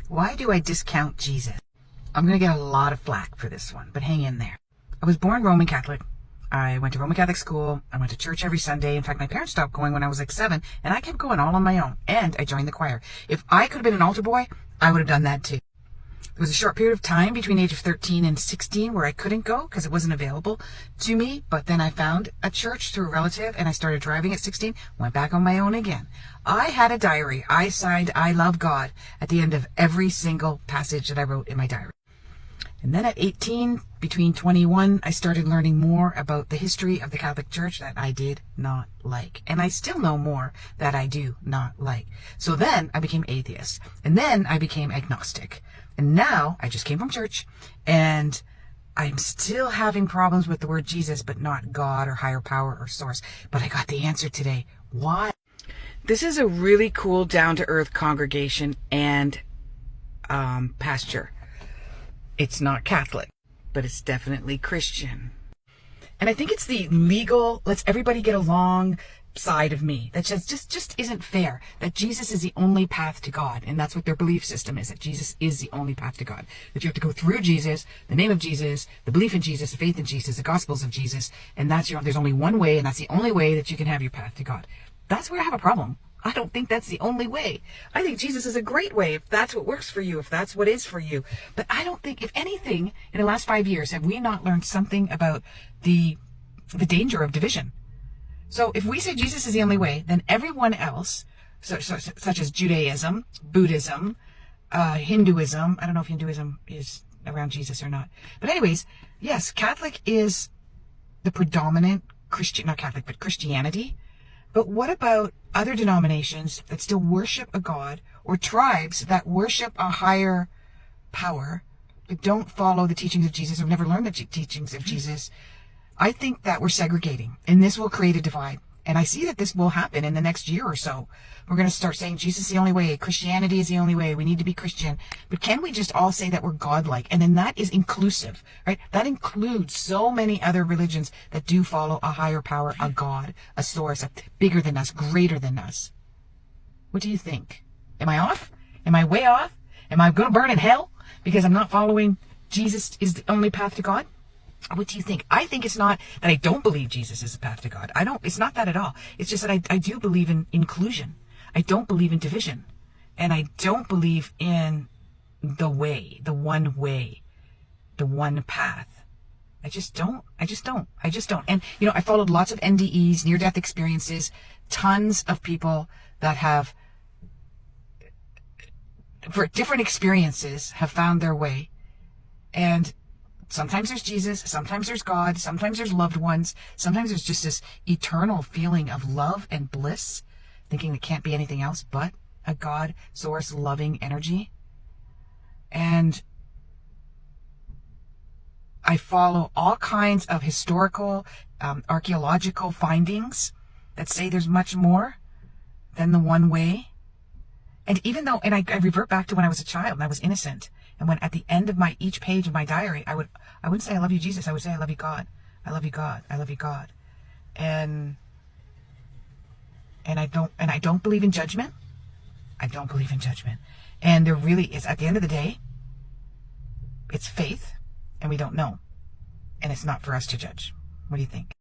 Why do I discount Jesus? I'm going to get a lot of flack for this one, but hang in there. I was born Roman Catholic. I went to Roman Catholic school. I went to church every Sunday. In fact, my parents stopped going when I was like 7, and I kept going all on my own. And I joined the choir. If I could have been an altar boy, I would have done that too. There was a short period of time between the age of 13 and 16 where I couldn't go because it wasn't available to me. But then I found a church through a relative, and I started driving at 16, went back on my own again. I had a diary. I signed, "I love God" at the end of every single passage that I wrote in my diary. And then at 18, between 21, I started learning more about the history of the Catholic Church that I did not like. And I still know more that I do not like. So then I became atheist. And then I became agnostic. And now I just came from church, and I'm still having problems with the word Jesus, but not God or higher power or source. But I got the answer today. Why? This is a really cool, down-to-earth congregation and pasture. It's not Catholic, but it's definitely Christian. And I think it's the legal, let's everybody get along side of me that just isn't fair. That Jesus is the only path to God. And that's what their belief system is, that Jesus is the only path to God. That you have to go through Jesus, the name of Jesus, the belief in Jesus, the faith in Jesus, the gospels of Jesus. And there's only one way, and that's the only way that you can have your path to God. That's where I have a problem. I don't think that's the only way. I think Jesus is a great way if that's what works for you, if that's what is for you. But I don't think, if anything, in the last 5 years, have we not learned something about the danger of division? So if we say Jesus is the only way, then everyone else, such as Judaism, Buddhism, Hinduism, I don't know if Hinduism is around Jesus or not. But anyways, yes, Catholic is the predominant Christian, not Catholic, but Christianity. But what about other denominations that still worship a God, or tribes that worship a higher power, but don't follow the teachings of Jesus, or never learned the teachings of Jesus? I think that we're segregating, and this will create a divide. And I see that this will happen in the next year or so. We're going to start saying Jesus is the only way, Christianity is the only way, we need to be Christian. But can we just all say that we're godlike? And then that is inclusive, right? That includes so many other religions that do follow a higher power, a God, a source, bigger than us, greater than us. What do you think? Am I off? Am I way off? Am I going to burn in hell because I'm not following Jesus is the only path to God? What do you think? I think it's not that I don't believe Jesus is the path to God. It's not that at all. It's just that I do believe in inclusion. I don't believe in division. And I don't believe in the way, the one path. I just don't. And, I followed lots of NDEs, near-death experiences, tons of people that have, for different experiences, have found their way. And sometimes there's Jesus, sometimes there's God, sometimes there's loved ones, sometimes there's just this eternal feeling of love and bliss, thinking there can't be anything else but a God, source, loving energy. And I follow all kinds of historical, archaeological findings that say there's much more than the one way. And even though, and I revert back to when I was a child and I was innocent. And when at the end of each page of my diary, I wouldn't say I love you, Jesus. I would say I love you, God. I love you, God. I love you, God. And I don't believe in judgment. I don't believe in judgment. And there really is, at the end of the day, it's faith, and we don't know. And it's not for us to judge. What do you think?